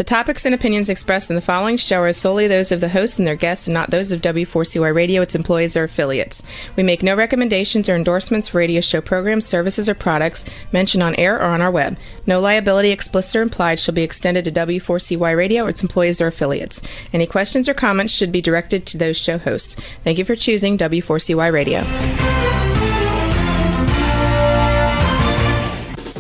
topics and opinions expressed in the following show are solely those of the hosts and their guests and not those of W4CY Radio, its employees, or affiliates. We make no recommendations or endorsements for radio show programs, services, or products mentioned on air or on our web. No liability, explicit or implied, shall be extended to W4CY Radio or its employees or affiliates. Any questions or comments should be directed to those show hosts. Thank you for choosing W4CY Radio.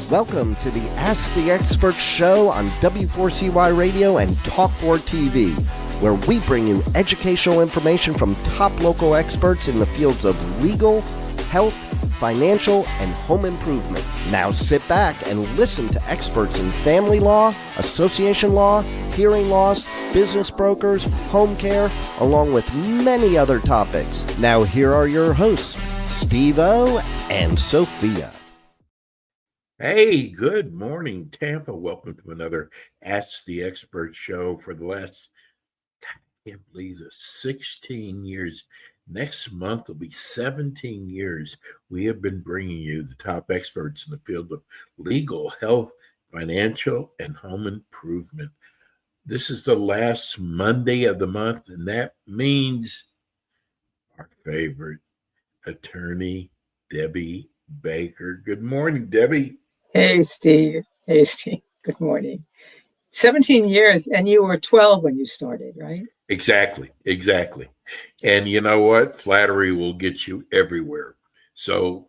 Welcome to the Ask the Expert show on W4CY Radio and Talk4 TV, where we bring you educational information from top local experts in the fields of legal, health, financial, and home improvement. Now sit back and listen to experts in family law, association law, hearing loss, business brokers, home care, along with many other topics. Now here are your hosts, Steve-O and Sophia. Hey, good morning, Tampa. Welcome to another Ask the Expert show for the last, I can't believe it, 16 years. Next month will be 17 years. We have been bringing you the top experts in the field of legal, health, financial, and home improvement. This is the last Monday of the month, and that means our favorite attorney, Debbie Baker. Good morning, Debbie. Hey, Steve. Good morning. 17 years, and you were 12 when you started, right? Exactly. And you know what? Flattery will get you everywhere. So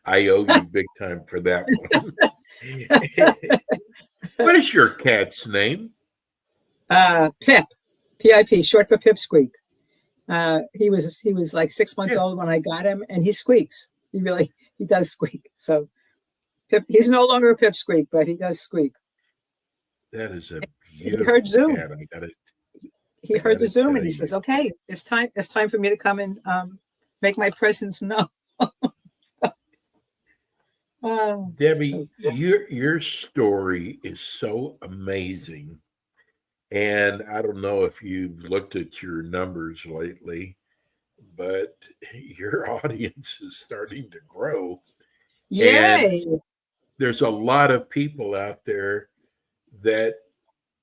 I owe you big time for that one. What is your cat's name? Pip. P-I-P, short for Pipsqueak. He was like 6 months old when I got him, and he squeaks. He does squeak. So Pip, he's no longer a Pipsqueak, but he does squeak. That is a beautiful he heard Zoom. cat. He heard the Zoom, and he says, "Okay, it's time for me to come and make my presence known." Debbie, your story is so amazing, and I don't know if you've looked at your numbers lately, but your audience is starting to grow. Yay! And there's a lot of people out there that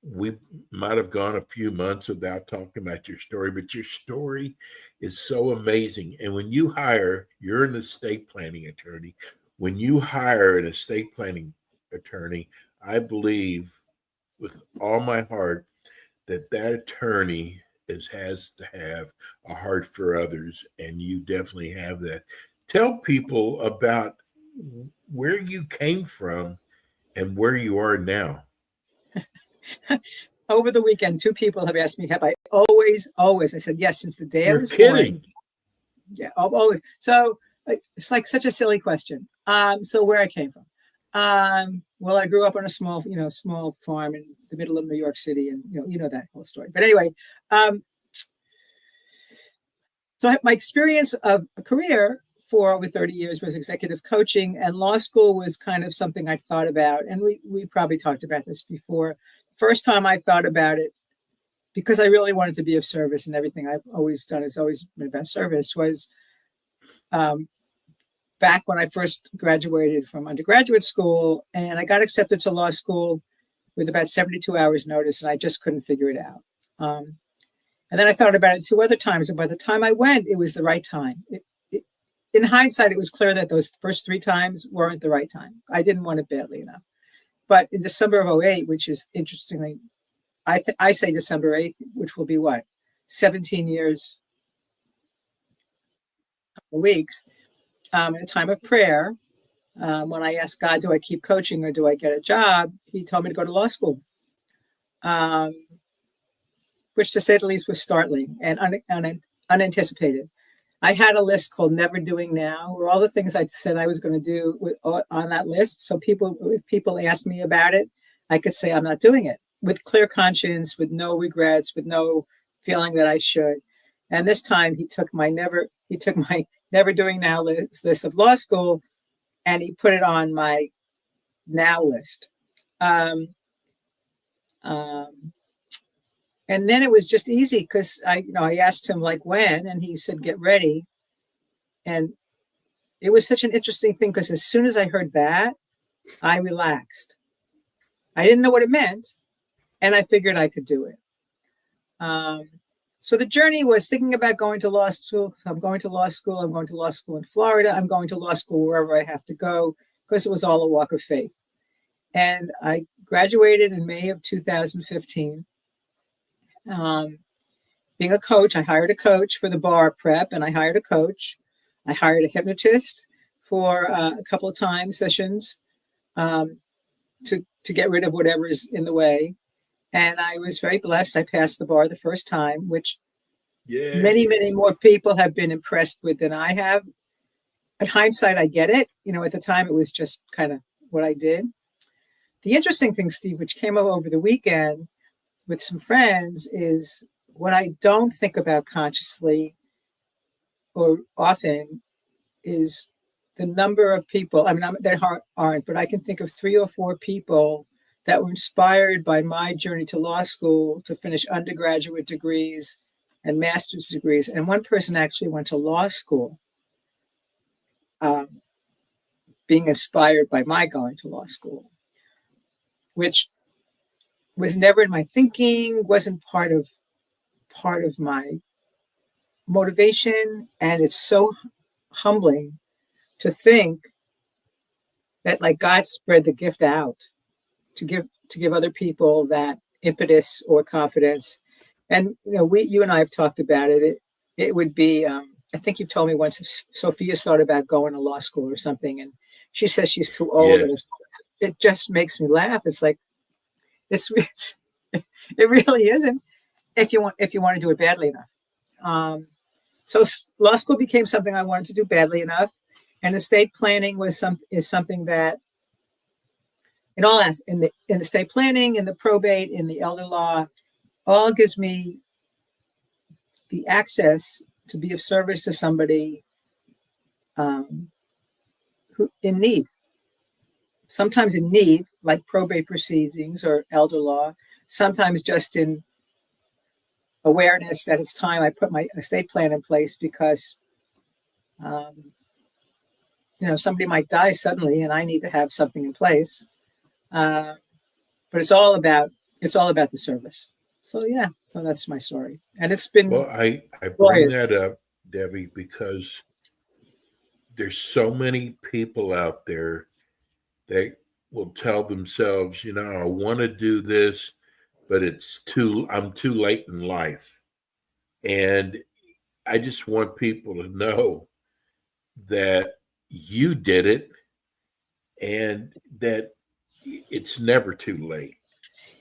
we might have gone a few months without talking about your story, but your story is so amazing. And when you you're an estate planning attorney. When you hire an estate planning attorney, I believe with all my heart that attorney has to have a heart for others, and you definitely have that. Tell people about where you came from and where you are now. Over the weekend, 2 people have asked me, have I always, I said, yes, since the day I was kidding. born. Yeah, always. So it's like such a silly question. So where I came from. Well, I grew up on a small farm in the middle of New York City, and you know that whole story. But anyway, so my experience of a career for over 30 years was executive coaching, and law school was kind of something I'd thought about. And we probably talked about this before. First time I thought about it, because I really wanted to be of service, and everything I've always done has always been about service, was back when I first graduated from undergraduate school, and I got accepted to law school with about 72 hours notice, and I just couldn't figure it out. And then I thought about it 2 other times, and by the time I went, it was the right time. In hindsight, it was clear that those first 3 times weren't the right time. I didn't want it badly enough. But in December of 2008, which is interestingly, I say December 8th, which will be what? 17 years, couple of weeks, in a time of prayer, when I asked God, do I keep coaching or do I get a job? He told me to go to law school, which to say the least was startling and unanticipated. I had a list called Never Doing Now, where all the things I said I was going to do on that list. So if people asked me about it, I could say I'm not doing it with clear conscience, with no regrets, with no feeling that I should. And this time he took my Never Doing Now list of law school, and he put it on my now list. And then it was just easy because I asked him like when, and he said, get ready. And it was such an interesting thing because as soon as I heard that, I relaxed. I didn't know what it meant, and I figured I could do it. So the journey was thinking about going to law school. So I'm going to law school. I'm going to law school in Florida. I'm going to law school wherever I have to go, because it was all a walk of faith. And I graduated in May of 2015. Being a coach, I hired a coach for the bar prep, and I hired a coach. I hired a hypnotist for a couple of time sessions to get rid of whatever is in the way. And I was very blessed. I passed the bar the first time, which many, many more people have been impressed with than I have. In hindsight, I get it. At the time, it was just kind of what I did. The interesting thing, Steve, which came up over the weekend with some friends, is what I don't think about consciously or often is the number of people. I mean, there aren't, but I can think of 3 or 4 people that were inspired by my journey to law school to finish undergraduate degrees and master's degrees. And one person actually went to law school, being inspired by my going to law school, which was never in my thinking, wasn't part of my motivation. And it's so humbling to think that, like, God spread the gift out to give other people that impetus or confidence. And you and I have talked about it. It would be I think you've told me once, Sophia's thought about going to law school or something, and she says she's too old. Yes. And it just makes me laugh. It's like it really isn't, if you want to do it badly enough. So law school became something I wanted to do badly enough, and estate planning is something that, in all in the estate planning, in the probate, in the elder law, all gives me the access to be of service to somebody who in need. Sometimes in need, like probate proceedings or elder law. Sometimes just in awareness that it's time I put my estate plan in place, because somebody might die suddenly and I need to have something in place. But it's all about the service. So that's my story, and it's been. Well, I bring glorious. that up, Debbie, because there's so many people out there that will tell themselves, I want to do this, but I'm too late in life. And I just want people to know that you did it and that it's never too late.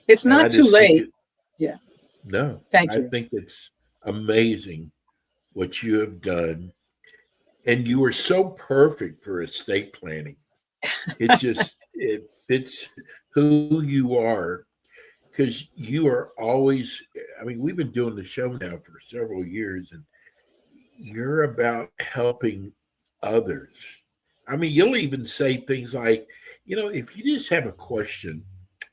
It's not too late. Yeah. No. Thank you. I think it's amazing what you have done. And you are so perfect for estate planning. It fits who you are, because you are always, we've been doing the show now for several years, and you're about helping others. You'll even say things like, if you just have a question,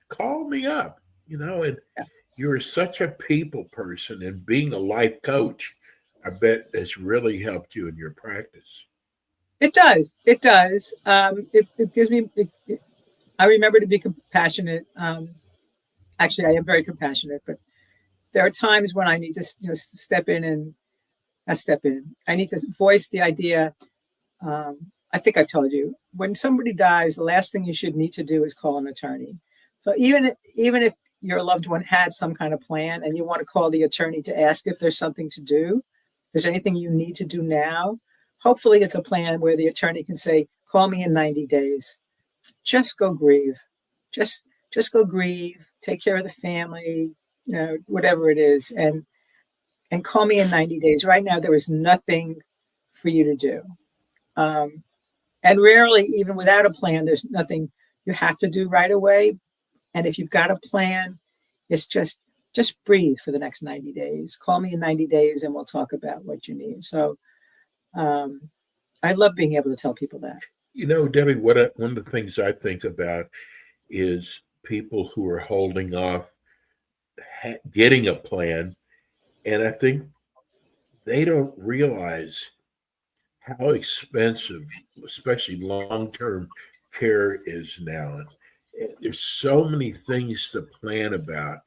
call me up, and you're such a people person, and being a life coach, I bet has really helped you in your practice. It does. It does. It gives me, I remember to be compassionate. Actually, I am very compassionate, but there are times when I need to, step in and I need to voice the idea. I think I've told you, when somebody dies, the last thing you should need to do is call an attorney. So even if your loved one had some kind of plan and you want to call the attorney to ask if there's something to do, if there's anything you need to do now, hopefully it's a plan where the attorney can say, call me in 90 days. Just go grieve. Just go grieve, take care of the family, whatever it is, and call me in 90 days. Right now, there is nothing for you to do. And rarely, even without a plan, there's nothing you have to do right away. And if you've got a plan, it's just breathe for the next 90 days. Call me in 90 days and we'll talk about what you need. So I love being able to tell people that. Debbie, one of the things I think about is people who are holding off getting a plan. And I think they don't realize how expensive, especially long-term care is now. There's so many things to plan about,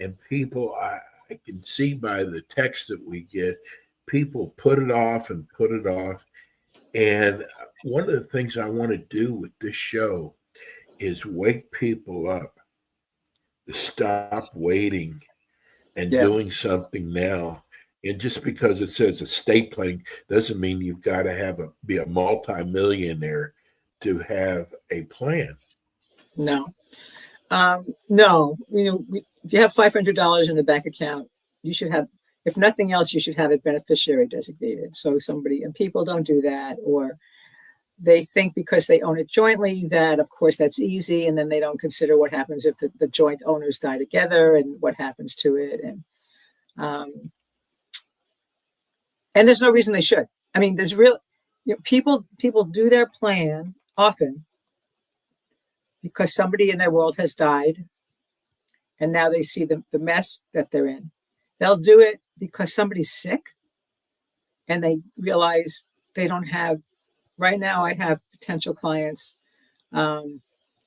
and people, I can see by the text that we get, people put it off and put it off. And one of the things I want to do with this show is wake people up to stop waiting and Yeah. doing something now. And just because it says estate planning doesn't mean you've got to be a multimillionaire to have a plan. No. No. If you have $500 in the bank account, you should have, if nothing else, you should have it beneficiary designated. So somebody, and people don't do that, or they think because they own it jointly that, of course, that's easy. And then they don't consider what happens if the joint owners die together and what happens to it. And there's no reason they should. I mean, there's people do their plan often because somebody in their world has died and now they see the mess that they're in. They'll do it because somebody's sick and they realize they don't have, right now I have potential clients. The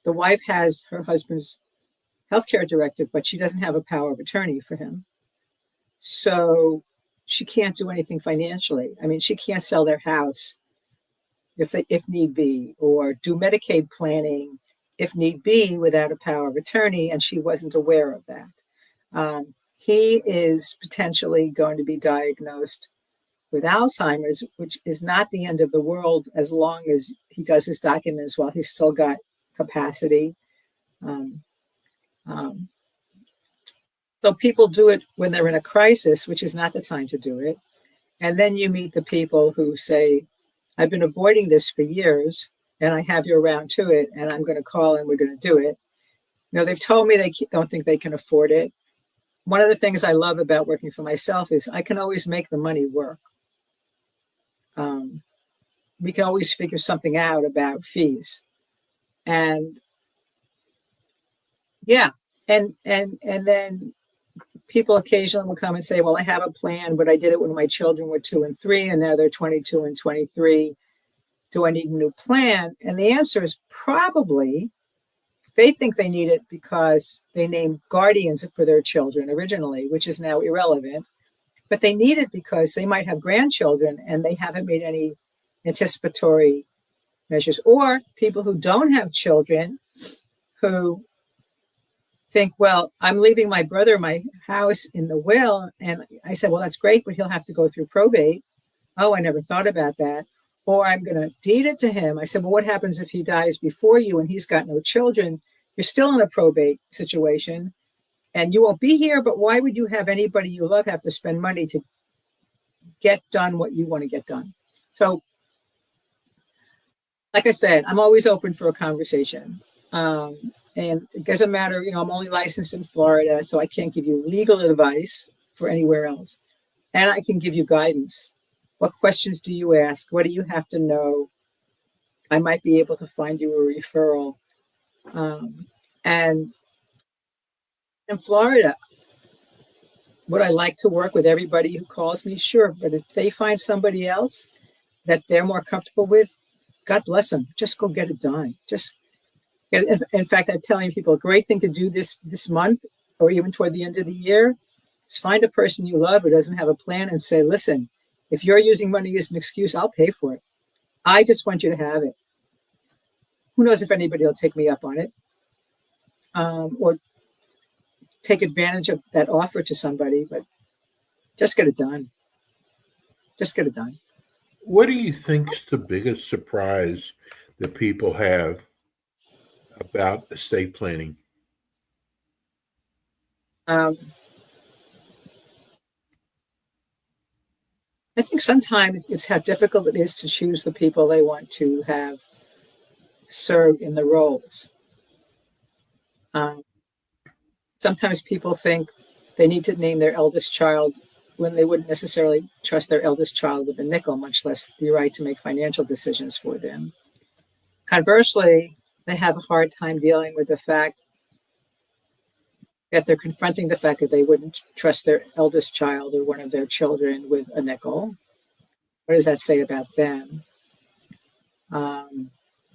wife has her husband's healthcare directive, but she doesn't have a power of attorney for him. So she can't do anything financially. I mean, she can't sell their house if need be, or do Medicaid planning if need be without a power of attorney, and she wasn't aware of that. He is potentially going to be diagnosed with Alzheimer's, which is not the end of the world as long as he does his documents while he's still got capacity. So people do it when they're in a crisis, which is not the time to do it. And then you meet the people who say, I've been avoiding this for years and I have you around to it and I'm going to call and we're going to do it. They've told me they don't think they can afford it. One of the things I love about working for myself is I can always make the money work. We can always figure something out about fees. And yeah, and then people occasionally will come and say, well, I have a plan, but I did it when my children were 2 and 3, and now they're 22 and 23. Do I need a new plan? And the answer is probably they think they need it because they named guardians for their children originally, which is now irrelevant. But they need it because they might have grandchildren and they haven't made any anticipatory measures. Or people who don't have children who think, well, I'm leaving my brother my house in the will. And I said, well, that's great, but he'll have to go through probate. Oh, I never thought about that. Or I'm going to deed it to him. I said, well, what happens if he dies before you and he's got no children? You're still in a probate situation and you won't be here, but why would you have anybody you love have to spend money to get done what you want to get done? So, like I said, I'm always open for a conversation. And it doesn't matter, I'm only licensed in Florida, so I can't give you legal advice for anywhere else. And I can give you guidance. What questions do you ask? What do you have to know? I might be able to find you a referral. And in Florida, would I like to work with everybody who calls me? Sure. But if they find somebody else that they're more comfortable with, God bless them. Just go get it done. In fact, I'm telling people, a great thing to do this month or even toward the end of the year is find a person you love who doesn't have a plan and say, listen, if you're using money as an excuse, I'll pay for it. I just want you to have it. Who knows if anybody will take me up on it or take advantage of that offer to somebody, but just get it done. Just get it done. What do you think is the biggest surprise that people have about estate planning? I think sometimes it's how difficult it is to choose the people they want to have serve in the roles. Sometimes people think they need to name their eldest child when they wouldn't necessarily trust their eldest child with a nickel, much less the right to make financial decisions for them. Conversely, they have a hard time dealing with the fact that they're confronting the fact that they wouldn't trust their eldest child or one of their children with a nickel. What does that say about them?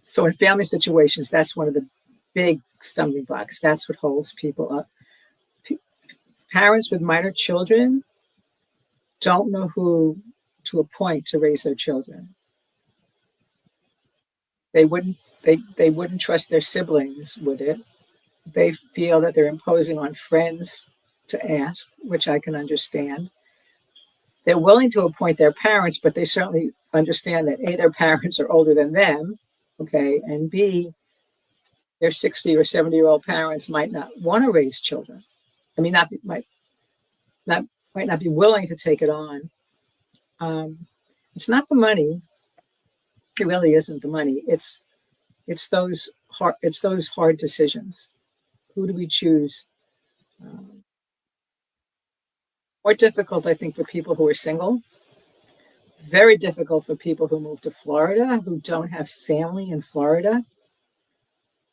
So in family situations, that's one of the big stumbling blocks. That's what holds people up. Parents with minor children don't know who to appoint to raise their children. They wouldn't trust their siblings with it. They feel that they're imposing on friends to ask, which I can understand. They're willing to appoint their parents, but they certainly understand that A, their parents are older than them, okay, and B, their 60 or 70-year-old parents might not want to raise children. I mean, might not be willing to take it on. It's not the money. It really isn't the money. It's those hard decisions. Who do we choose? More difficult, I think, for people who are single. Very difficult for people who move to Florida, who don't have family in Florida,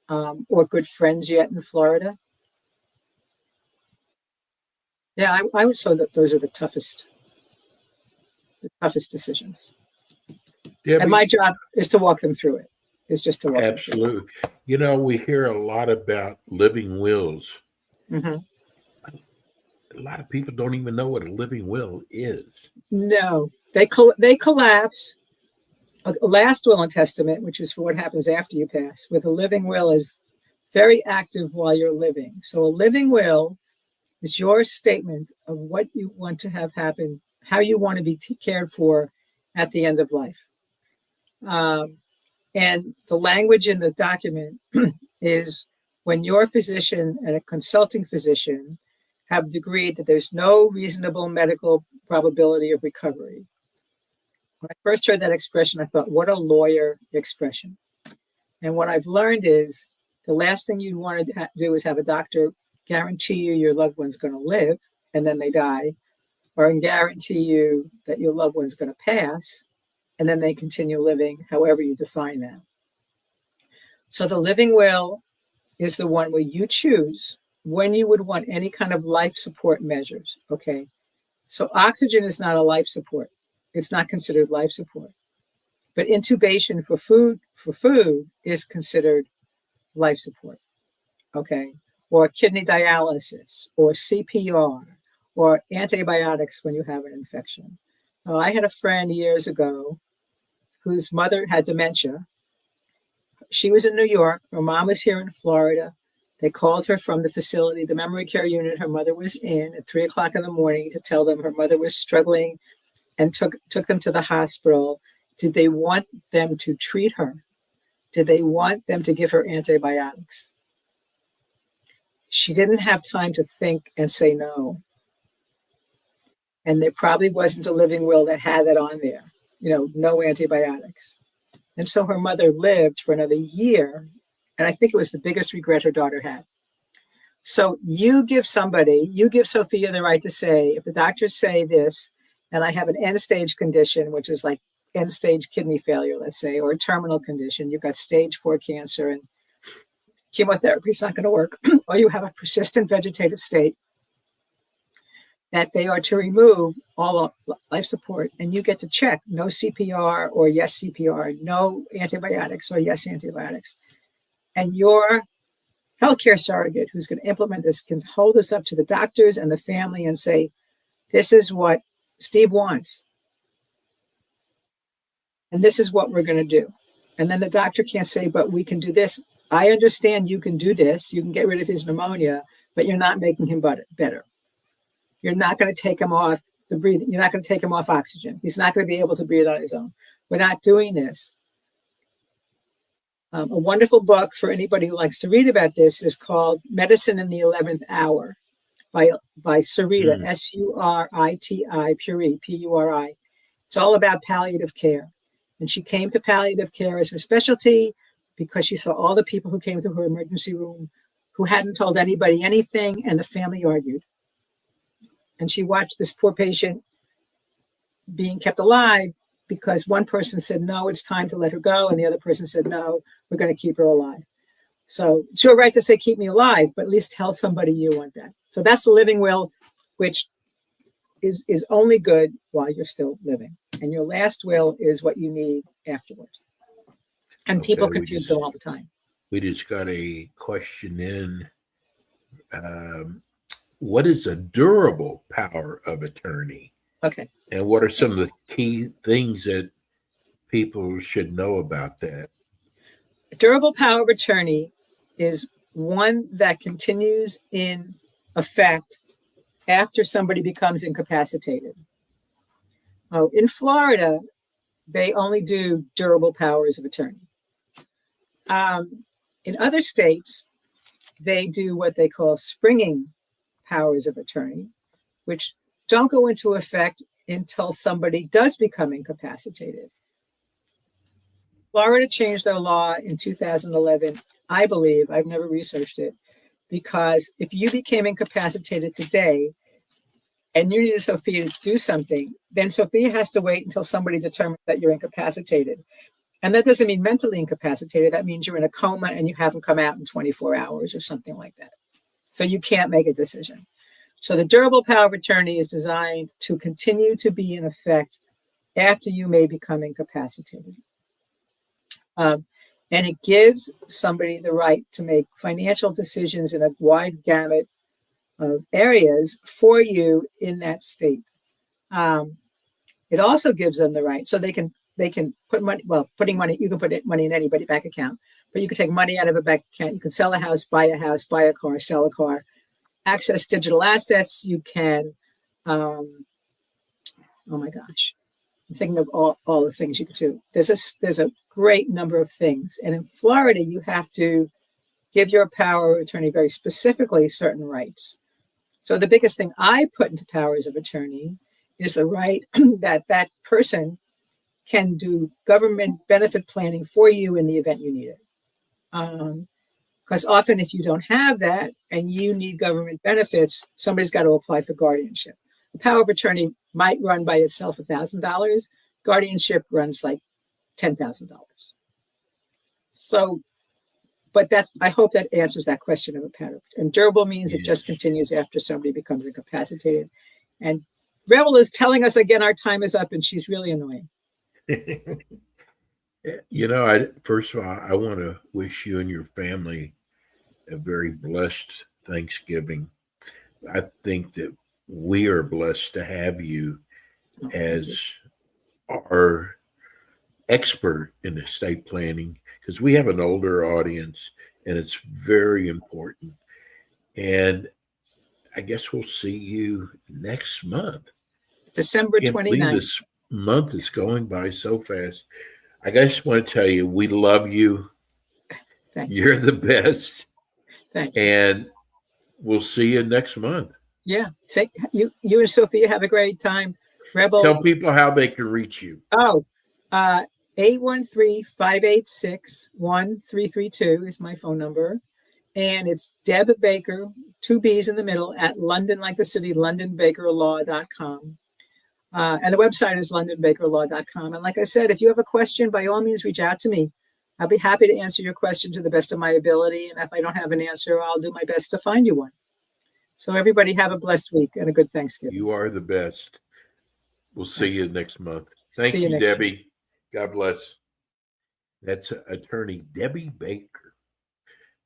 or good friends yet in Florida. Yeah, I would say that those are the toughest decisions. Debbie, And my job is to walk them through it. It's just to walk them through it. absolutely. You know, we hear a lot about living wills. Mm-hmm. A lot of people don't even know what a living will is. No, they collapse. A last will and testament, which is for what happens after you pass, with a living will is very active while you're living. So a living will is your statement of what you want to have happen, how you want to be cared for at the end of life. And the language in the document is when your physician and a consulting physician have agreed that there's no reasonable medical probability of recovery. When I first heard that expression, I thought, what a lawyer expression. And what I've learned is the last thing you'd want to do is have a doctor guarantee you your loved one's going to live and then they die, or guarantee you that your loved one's going to pass and then they continue living, however you define that. So the living will is the one where you choose when you would want any kind of life support measures, okay? So oxygen is not a life support. It's not considered life support. But intubation for food is considered life support, okay? Or kidney dialysis, or CPR, or antibiotics when you have an infection. I had a friend years ago whose mother had dementia. She was in New York. Her mom was here in Florida. They called her from the facility, the memory care unit her mother was in, at 3:00 in the morning to tell them her mother was struggling, and took them to the hospital. Did they want them to treat her? Did they want them to give her antibiotics? She didn't have time to think and say no. And there probably wasn't a living will that had that on there, no antibiotics. And so her mother lived for another year. And I think it was the biggest regret her daughter had. So you give Sophia the right to say, if the doctors say this, and I have an end stage condition, which is like end stage kidney failure, let's say, or a terminal condition, you've got stage 4 cancer and chemotherapy is not going to work, or you have a persistent vegetative state, that they are to remove all life support, and you get to check no CPR or yes CPR, no antibiotics or yes antibiotics. And your healthcare surrogate who's going to implement this can hold this up to the doctors and the family and say, this is what Steve wants. And this is what we're going to do. And then the doctor can't say, but we can do this. I understand you can do this. You can get rid of his pneumonia, but you're not making him better. You're not going to take him off the breathing. You're not going to take him off oxygen. He's not going to be able to breathe on his own. We're not doing this. A wonderful book for anybody who likes to read about this is called Medicine in the 11th Hour by Sarita, Suriti, Puri, Puri. It's all about palliative care. And she came to palliative care as her specialty because she saw all the people who came to her emergency room who hadn't told anybody anything, and the family argued. And she watched this poor patient being kept alive because one person said, no, it's time to let her go. And the other person said, no, we're going to keep her alive. So it's your right to say, keep me alive, but at least tell somebody you want that. So that's the living will, which is only good while you're still living. And your last will is what you need afterwards. And people confuse them all the time. We just got a question in. What is a durable power of attorney? Okay. And what are some of the key things that people should know about that? A durable power of attorney is one that continues in effect after somebody becomes incapacitated. Oh, in Florida, they only do durable powers of attorney. In other states, they do what they call springing powers of attorney, which don't go into effect until somebody does become incapacitated. Florida changed their law in 2011, I believe, I've never researched it, because if you became incapacitated today and you needed Sophia to do something, then Sophia has to wait until somebody determines that you're incapacitated. And that doesn't mean mentally incapacitated. That means you're in a coma and you haven't come out in 24 hours or something like that. So you can't make a decision. So the durable power of attorney is designed to continue to be in effect after you may become incapacitated. And it gives somebody the right to make financial decisions in a wide gamut of areas for you in that state. It also gives them the right, so they can put money, putting money, you can put money in anybody's bank account, but you can take money out of a bank account. You can sell a house, buy a car, sell a car, access digital assets. You can, oh my gosh, I'm thinking of all the things you could do. There's a great number of things. And in Florida, you have to give your power of attorney very specifically certain rights. So the biggest thing I put into powers of attorney is the right that person can do government benefit planning for you in the event you need it. Because often if you don't have that and you need government benefits, somebody's got to apply for guardianship. The power of attorney might run by itself $1,000. Guardianship runs like $10,000. So, but I hope that answers that question of a power. And durable means it just continues after somebody becomes incapacitated. And Rebel is telling us again, our time is up, and she's really annoying. First of all, I want to wish you and your family a very blessed Thanksgiving. I think that we are blessed to have you as our expert in estate planning, because we have an older audience and it's very important. And I guess we'll see you next month. December 29th. This month is going by so fast. I just want to tell you, we love you. You're the best. Thank you. And we'll see you next month. Yeah. Say you and Sophia have a great time. Rebel. Tell people how they can reach you. 813-586-1332 is my phone number. And it's Deb Baker, 2 B's in the middle, at London, like the city, londonbakerlaw.com. And the website is londonbakerlaw.com. And like I said, if you have a question, by all means, reach out to me. I'll be happy to answer your question to the best of my ability. And if I don't have an answer, I'll do my best to find you one. So everybody have a blessed week and a good Thanksgiving. You are the best. We'll see you next month. Thank you, Debbie. Week. God bless. That's attorney Debbie Baker.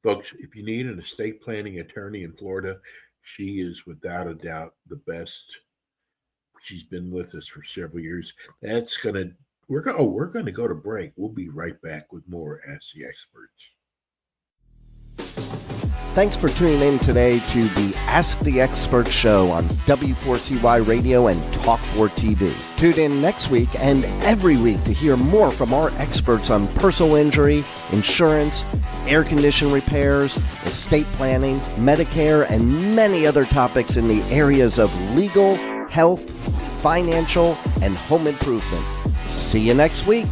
Folks, if you need an estate planning attorney in Florida, she is without a doubt the best. She's been with us for several years. We're gonna go to break. We'll be right back with more Ask the Experts. Thanks for tuning in today to the Ask the Experts show on W4CY Radio and Talk4 TV. Tune in next week and every week to hear more from our experts on personal injury, insurance, air condition repairs, estate planning, Medicare, and many other topics in the areas of legal, health, financial, and home improvement. See you next week.